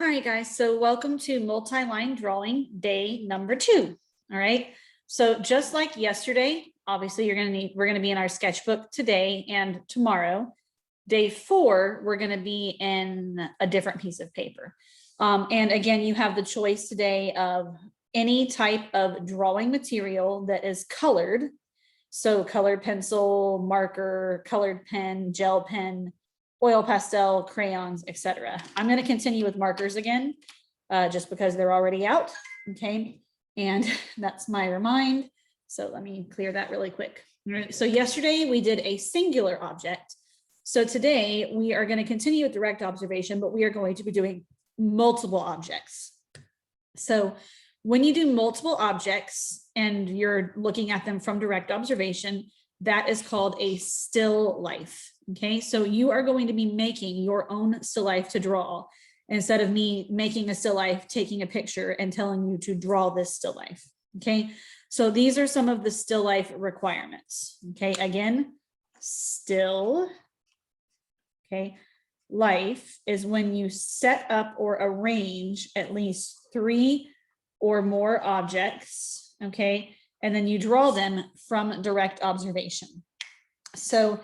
All right, guys, so welcome to multi-line drawing day number 2. All right, so just like yesterday, obviously we're gonna be in our sketchbook today and tomorrow. Day 4, we're gonna be in a different piece of paper. And again, you have the choice today of any type of drawing material that is colored. So colored pencil, marker, colored pen, gel pen, oil pastel, crayons, etc. I'm going to continue with markers again, just because they're already out. Okay, and that's my remind. So let me clear that really quick. So yesterday we did a singular object. So today we are going to continue with direct observation, but we are going to be doing multiple objects. So when you do multiple objects and you're looking at them from direct observation, that is called a still life. Okay, so you are going to be making your own still life to draw instead of me making a still life, taking a picture and telling you to draw this still life. Okay, so these are some of the still life requirements. Okay, again, still. Okay, life is when you set up or arrange at least 3 or more objects. Okay, and then you draw them from direct observation. So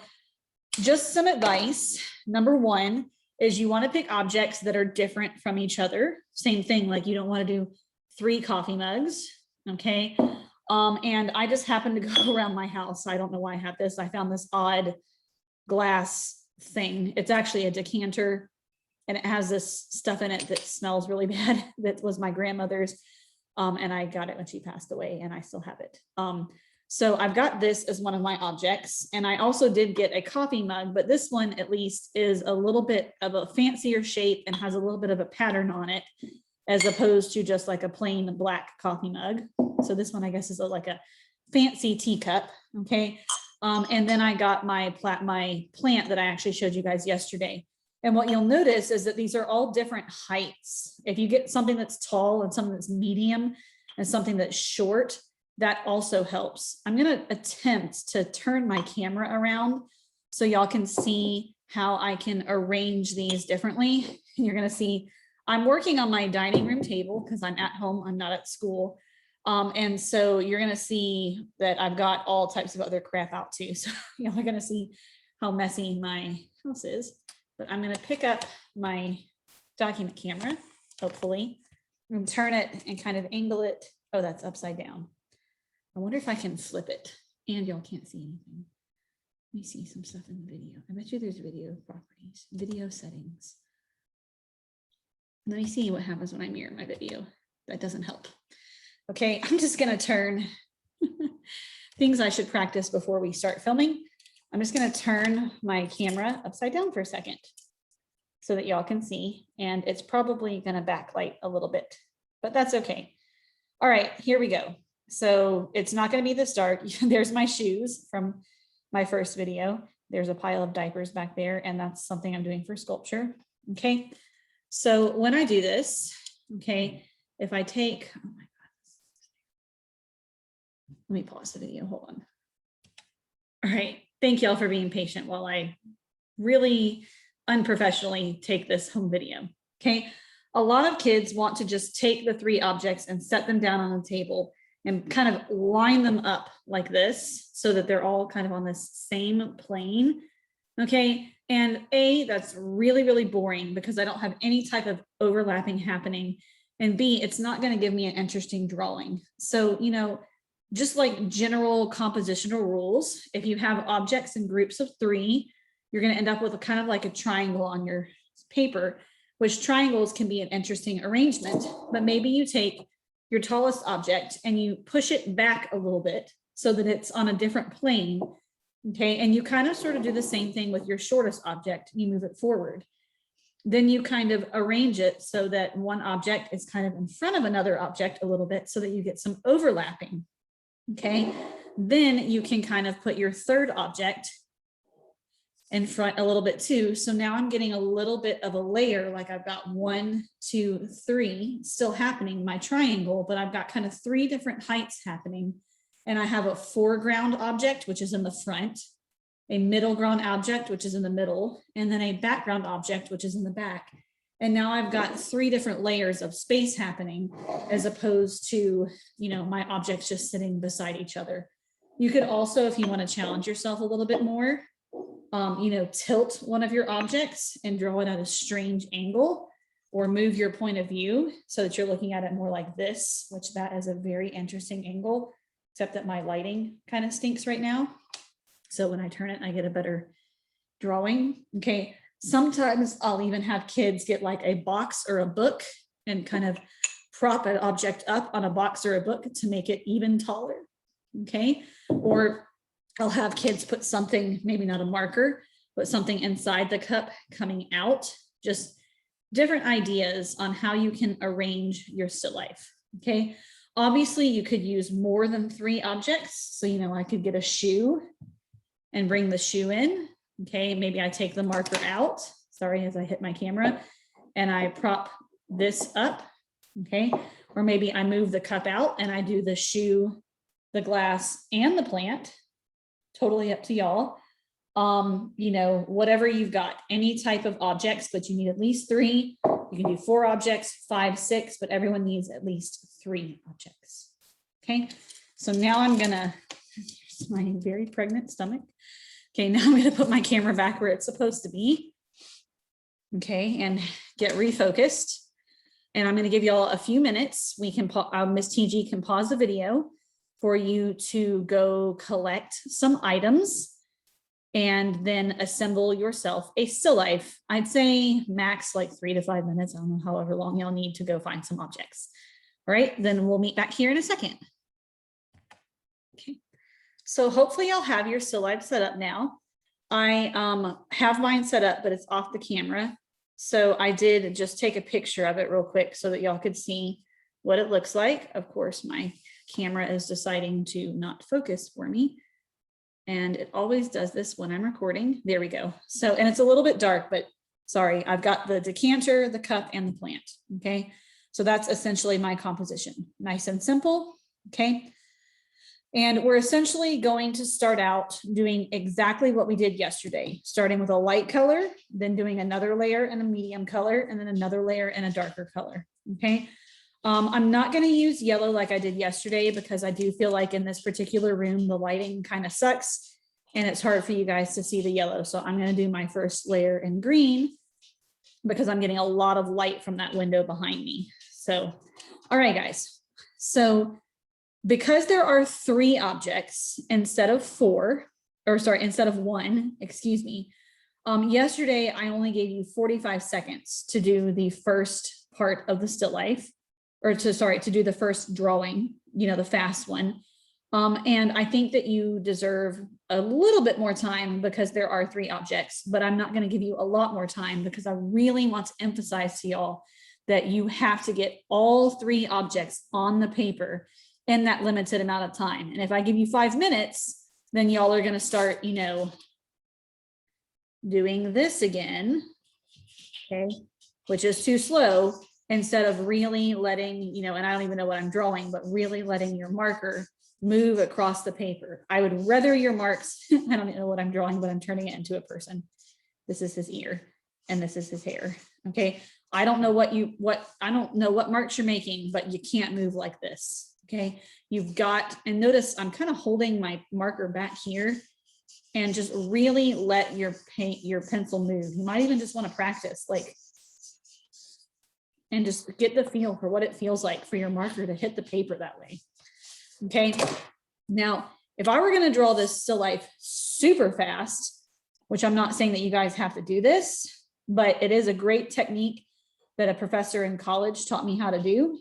just some advice. Number 1 is you want to pick objects that are different from each other. Same thing, like you don't want to do 3 coffee mugs. Okay. And I just happened to go around my house. I don't know why I have this. I found this odd glass thing. It's actually a decanter and it has this stuff in it that smells really bad. That was my grandmother's. And I got it when she passed away and I still have it. So I've got this as one of my objects, and I also did get a coffee mug, but this one at least is a little bit of a fancier shape and has a little bit of a pattern on it, as opposed to just like a plain black coffee mug. So this one, I guess, is like a fancy teacup. Okay. And then I got my plant that I actually showed you guys yesterday. And what you'll notice is that these are all different heights. If you get something that's tall and something that's medium and something that's short, that also helps. I'm going to attempt to turn my camera around so y'all can see how I can arrange these differently. You're going to see I'm working on my dining room table because I'm at home, I'm not at school. And so you're going to see that I've got all types of other crap out too. So y'all are going to see how messy my house is. But I'm going to pick up my document camera, hopefully, and turn it and kind of angle it. Oh, that's upside down. I wonder if I can flip it and y'all can't see anything. Let me see some stuff in the video. I bet you there's video properties, video settings. Let me see what happens when I mirror my video. That doesn't help. Okay, I'm just going to turn things I should practice before we start filming. I'm just going to turn my camera upside down for a second so that y'all can see, and it's probably going to backlight a little bit, but that's okay. All right, here we go. So it's not going to be this dark. There's my shoes from my first video. There's a pile of diapers back there, and that's something I'm doing for sculpture. Okay, so when I do this, okay, if I take, oh my God, let me pause the video, hold on. All right, thank y'all for being patient while I really unprofessionally take this home video. Okay, a lot of kids want to just take the 3 objects and set them down on the table and kind of line them up like this so that they're all kind of on this same plane. Okay, and that's really, really boring because I don't have any type of overlapping happening. And B, it's not going to give me an interesting drawing. So, you know, just like general compositional rules, if you have objects in groups of 3, you're going to end up with a kind of like a triangle on your paper, which triangles can be an interesting arrangement, but maybe you take your tallest object and you push it back a little bit so that it's on a different plane. Okay, and you kind of sort of do the same thing with your shortest object. You move it forward. Then you kind of arrange it so that one object is kind of in front of another object a little bit so that you get some overlapping. Okay, then you can kind of put your third object in front a little bit too. So now I'm getting a little bit of a layer, like I've got 1, 2, 3 still happening, my triangle, but I've got kind of 3 different heights happening. And I have a foreground object, which is in the front, a middle ground object, which is in the middle, and then a background object, which is in the back. And now I've got 3 different layers of space happening as opposed to, my objects just sitting beside each other. You could also, if you want to challenge yourself a little bit more, tilt one of your objects and draw it at a strange angle, or move your point of view so that you're looking at it more like this, which that is a very interesting angle, except that my lighting kind of stinks right now. So when I turn it, I get a better drawing. Okay. Sometimes I'll even have kids get like a box or a book and kind of prop an object up on a box or a book to make it even taller. Okay. Or I'll have kids put something, maybe not a marker, but something inside the cup coming out. Just different ideas on how you can arrange your still life. Okay. Obviously you could use more than 3 objects. So, I could get a shoe and bring the shoe in. Okay, maybe I take the marker out, sorry, as I hit my camera, and I prop this up, okay? Or maybe I move the cup out and I do the shoe, the glass, and the plant, totally up to y'all. Whatever you've got, any type of objects, but you need at least 3. You can do 4 objects, 5, 6, but everyone needs at least 3 objects, okay? So now I'm gonna, here's my very pregnant stomach. Okay, now I'm going to put my camera back where it's supposed to be. Okay, and get refocused. And I'm going to give you all a few minutes. We can, Miss TG can pause the video for you to go collect some items and then assemble yourself a still life. I'd say max like 3 to 5 minutes. I don't know, however long you'll need to go find some objects. All right, then we'll meet back here in a second. Okay. So hopefully you'll have your still life set up now. I have mine set up, but it's off the camera. So I did just take a picture of it real quick so that y'all could see what it looks like. Of course, my camera is deciding to not focus for me. And it always does this when I'm recording. There we go. So, and it's a little bit dark, but sorry, I've got the decanter, the cup, and the plant. Okay. So that's essentially my composition. Nice and simple. Okay. And we're essentially going to start out doing exactly what we did yesterday, starting with a light color, then doing another layer in a medium color, and then another layer in a darker color, okay? I'm not gonna use yellow like I did yesterday because I do feel like in this particular room, the lighting kind of sucks and it's hard for you guys to see the yellow. So I'm gonna do my first layer in green because I'm getting a lot of light from that window behind me. So, all right, guys. So, because there are 3 objects instead of 4, or sorry, instead of 1, excuse me. Yesterday, I only gave you 45 seconds to do the first part of the still life, or to do the first drawing, the fast one. And I think that you deserve a little bit more time because there are 3 objects, but I'm not going to give you a lot more time because I really want to emphasize to y'all that you have to get all 3 objects on the paper in that limited amount of time. And if I give you 5 minutes, then y'all are going to start, doing this again, okay, which is too slow, instead of really letting, and I don't even know what I'm drawing, but really letting your marker move across the paper. I would rather your marks, I don't know what I'm drawing, but I'm turning it into a person. This is his ear and this is his hair, okay? I don't know what marks you're making, but you can't move like this. Okay, you've got, and notice I'm kind of holding my marker back here and just really let your pencil move. You might even just want to practice and just get the feel for what it feels like for your marker to hit the paper that way. Okay, now if I were going to draw this still life super fast, which I'm not saying that you guys have to do this, but it is a great technique that a professor in college taught me how to do,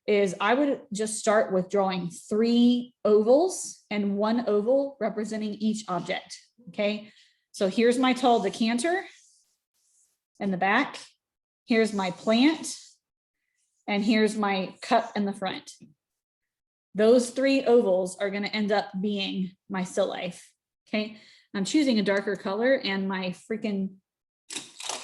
is I would just start with drawing 3 ovals and 1 oval representing each object. Okay, so here's my tall decanter in the back, here's my plant, and here's my cup in the front. Those 3 ovals are going to end up being my still life. Okay, I'm choosing a darker color and my freaking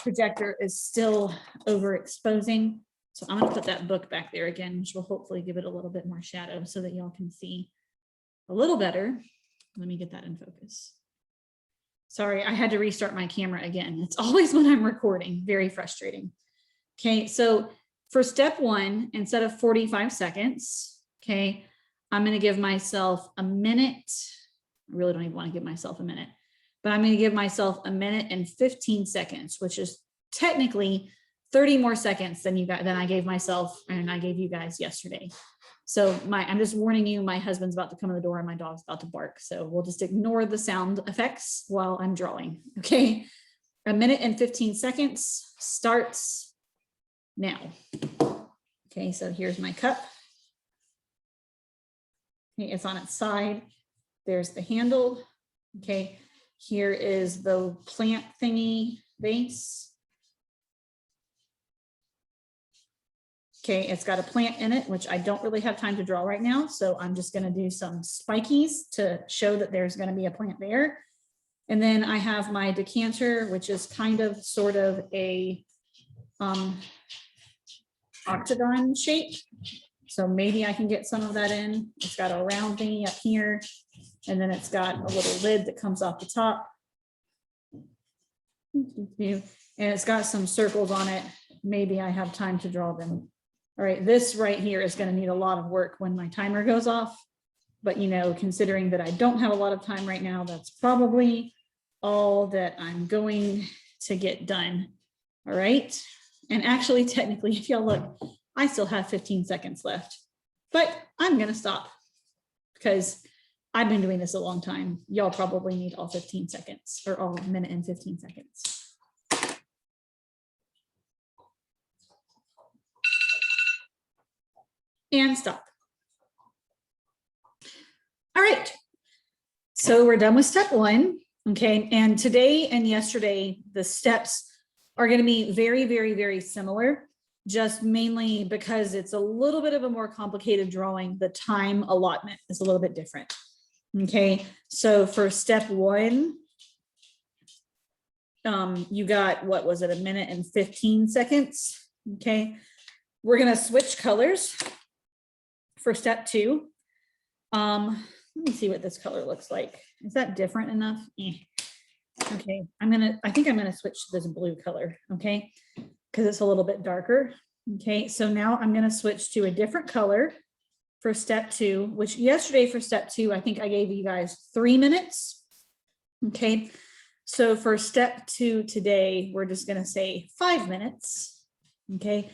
projector is still overexposing. So I'm going to put that book back there again, which will hopefully give it a little bit more shadow so that y'all can see a little better. Let me get that in focus. Sorry, I had to restart my camera again. It's always when I'm recording, very frustrating. Okay, so for step one, instead of 45 seconds, okay, I'm going to give myself a minute. I really don't even want to give myself a minute, but I'm going to give myself a minute and 15 seconds, which is technically 30 more seconds than I gave myself and I gave you guys yesterday. So I'm just warning you, my husband's about to come in the door and my dog's about to bark. So we'll just ignore the sound effects while I'm drawing. Okay. A minute and 15 seconds starts now. Okay. So here's my cup. Okay, it's on its side. There's the handle. Okay. Here is the plant thingy base. Okay, it's got a plant in it, which I don't really have time to draw right now. So I'm just going to do some spikies to show that there's going to be a plant there. And then I have my decanter, which is kind of sort of a octagon shape. So maybe I can get some of that in. It's got a round thingy up here. And then it's got a little lid that comes off the top. And it's got some circles on it. Maybe I have time to draw them. All right, this right here is going to need a lot of work when my timer goes off. But, you know, considering that I don't have a lot of time right now, that's probably all that I'm going to get done. All right. And actually, technically, if y'all look, I still have 15 seconds left, but I'm going to stop because I've been doing this a long time. Y'all probably need all 15 seconds or all minute and 15 seconds. And stop. All right. So we're done with step one. Okay. And today and yesterday, the steps are going to be very, very, very similar, just mainly because it's a little bit of a more complicated drawing. The time allotment is a little bit different. Okay. So for step one, you got, what was it? A minute and 15 seconds. Okay. We're going to switch colors for step two. Let me see what this color looks like. Is that different enough? Okay, I think I'm gonna switch to this blue color, okay? Because it's a little bit darker. Okay, so now I'm gonna switch to a different color for step two, which yesterday for step two, I think I gave you guys 3 minutes. Okay, so for step two today, we're just gonna say 5 minutes, okay?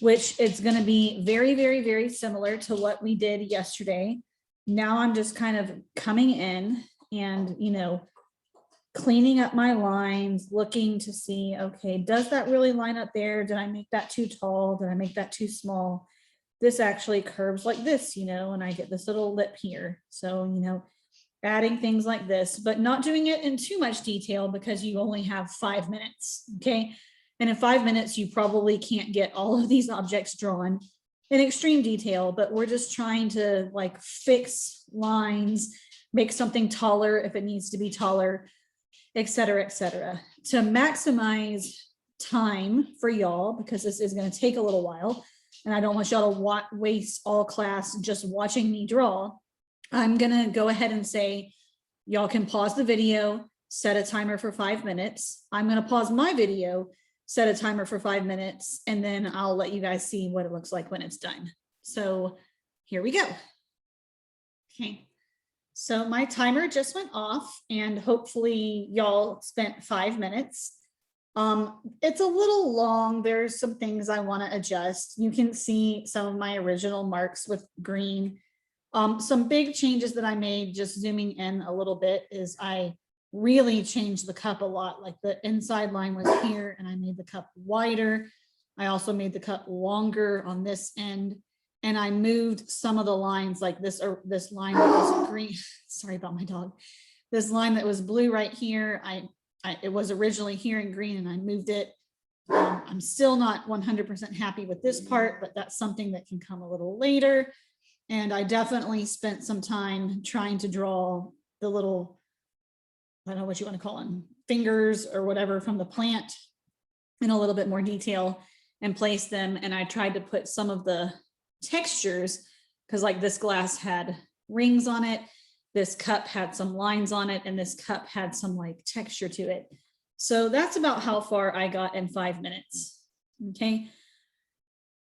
Which is gonna be very, very, very similar to what we did yesterday. Now I'm just kind of coming in and, you know, cleaning up my lines, looking to see, okay, does that really line up there? Did I make that too tall? Did I make that too small? This actually curves like this, you know, and I get this little lip here. So, you know, adding things like this, but not doing it in too much detail because you only have 5 minutes, okay? And in 5 minutes, you probably can't get all of these objects drawn in extreme detail, but we're just trying to like fix lines, make something taller if it needs to be taller, et cetera, to maximize time for y'all, because this is going to take a little while and I don't want y'all to waste all class just watching me draw. I'm going to go ahead and say, y'all can pause the video, set a timer for 5 minutes. I'm going to pause my video, set a timer for 5 minutes, and then I'll let you guys see what it looks like when it's done. So here we go. Okay. So my timer just went off and hopefully y'all spent 5 minutes. It's a little long. There's some things I want to adjust. You can see some of my original marks with green. Some big changes that I made, just zooming in a little bit, is I really changed the cup a lot. Like the inside line was here and I made the cup wider. I also made the cup longer on this end. And I moved some of the lines like this, or this line that was green. Sorry about my dog. This line that was blue right here. It was originally here in green and I moved it. I'm still not 100% happy with this part, but that's something that can come a little later. And I definitely spent some time trying to draw the little, I don't know what you want to call them, fingers or whatever from the plant in a little bit more detail and place them. And I tried to put some of the textures, because like this glass had rings on it, this cup had some lines on it, and this cup had some like texture to it. So that's about how far I got in 5 minutes. Okay,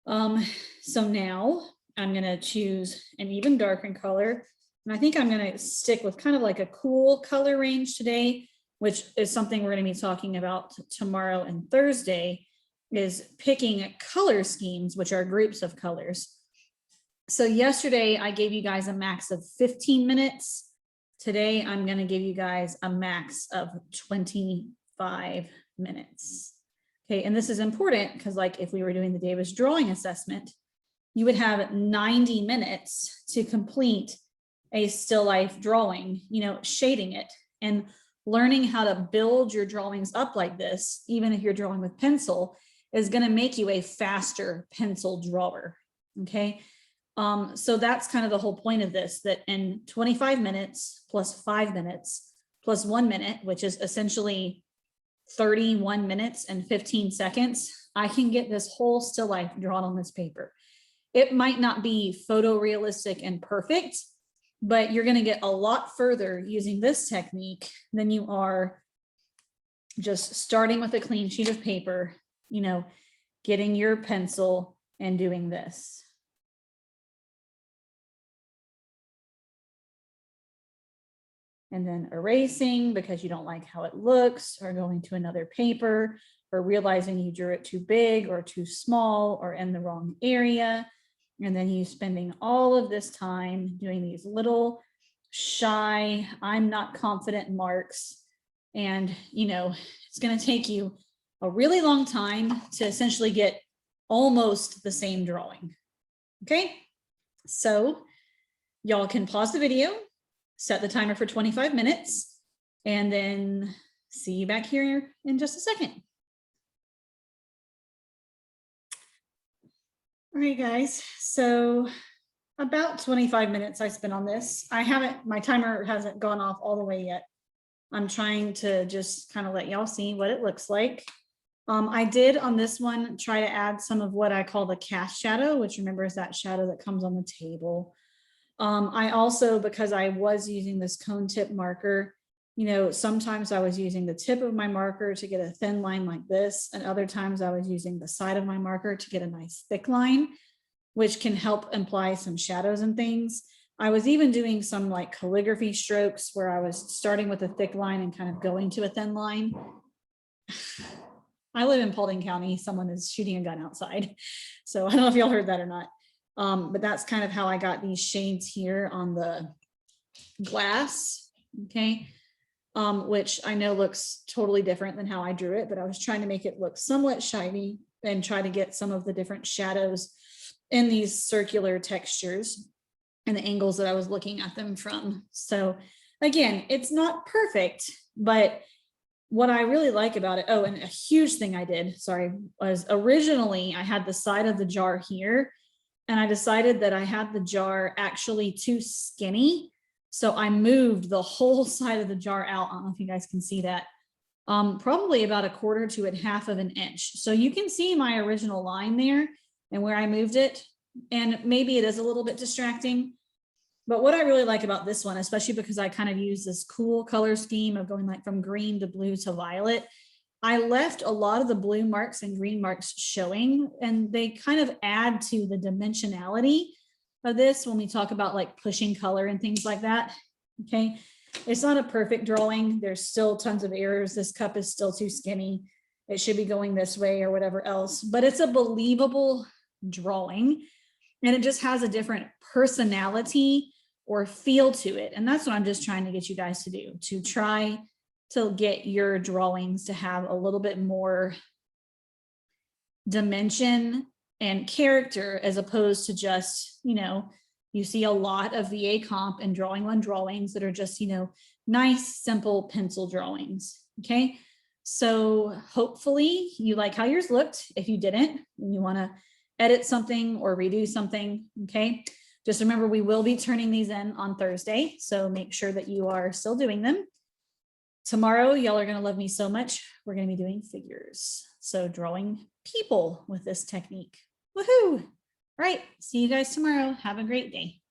So now I'm gonna choose an even darker color. And I think I'm gonna stick with kind of like a cool color range today, which is something we're gonna be talking about tomorrow and Thursday, is picking color schemes, which are groups of colors. So yesterday I gave you guys a max of 15 minutes. Today I'm gonna give you guys a max of 25 minutes. Okay, and this is important because like if we were doing the Davis drawing assessment, you would have 90 minutes to complete a still life drawing, you know, shading it and learning how to build your drawings up like this, even if you're drawing with pencil, is going to make you a faster pencil drawer. Okay. So that's kind of the whole point of this, that in 25 minutes plus 5 minutes plus 1 minute, which is essentially 31 minutes and 15 seconds, I can get this whole still life drawn on this paper. It might not be photorealistic and perfect, but you're going to get a lot further using this technique than you are just starting with a clean sheet of paper, you know, getting your pencil and doing this. And then erasing because you don't like how it looks, or going to another paper, or realizing you drew it too big or too small or in the wrong area. And then you spending all of this time doing these little shy, I'm not confident marks. And, you know, it's going to take you a really long time to essentially get almost the same drawing. Okay, so y'all can pause the video, set the timer for 25 minutes, and then see you back here in just a second. All right, guys, so about 25 minutes I spent on this. My timer hasn't gone off all the way yet. I'm trying to just kind of let y'all see what it looks like. I did on this one try to add some of what I call the cast shadow, which remember is that shadow that comes on the table. I also, because I was using this cone tip marker, you know, sometimes I was using the tip of my marker to get a thin line like this, and other times I was using the side of my marker to get a nice thick line, which can help imply some shadows and things. I was even doing some like calligraphy strokes where I was starting with a thick line and kind of going to a thin line. I live in Paulding County. Someone is shooting a gun outside. So I don't know if y'all heard that or not. But that's kind of how I got these shades here on the glass, okay, which I know looks totally different than how I drew it, but I was trying to make it look somewhat shiny and try to get some of the different shadows in these circular textures and the angles that I was looking at them from. So again, it's not perfect, but what I really like about it, oh, and a huge thing I did, sorry, was originally I had the side of the jar here, and I decided that I had the jar actually too skinny. So I moved the whole side of the jar out. I don't know if you guys can see that. Probably about 1/4 to 1/2 of an inch. So you can see my original line there and where I moved it. And maybe it is a little bit distracting. But what I really like about this one, especially because I kind of use this cool color scheme of going like from green to blue to violet, I left a lot of the blue marks and green marks showing, and they kind of add to the dimensionality of this when we talk about like pushing color and things like that. Okay, it's not a perfect drawing. There's still tons of errors. This cup is still too skinny. It should be going this way or whatever else, but it's a believable drawing, and it just has a different personality or feel to it. And that's what I'm just trying to get you guys to do, to try to get your drawings to have a little bit more dimension and character, as opposed to just, you know, you see a lot of VA comp and drawing on drawings that are just, you know, nice, simple pencil drawings. Okay. So hopefully you like how yours looked. If you didn't, and you want to edit something or redo something, okay, just remember we will be turning these in on Thursday. So make sure that you are still doing them. Tomorrow, y'all are going to love me so much. We're going to be doing figures. So drawing people with this technique. Woohoo! All right. See you guys tomorrow. Have a great day.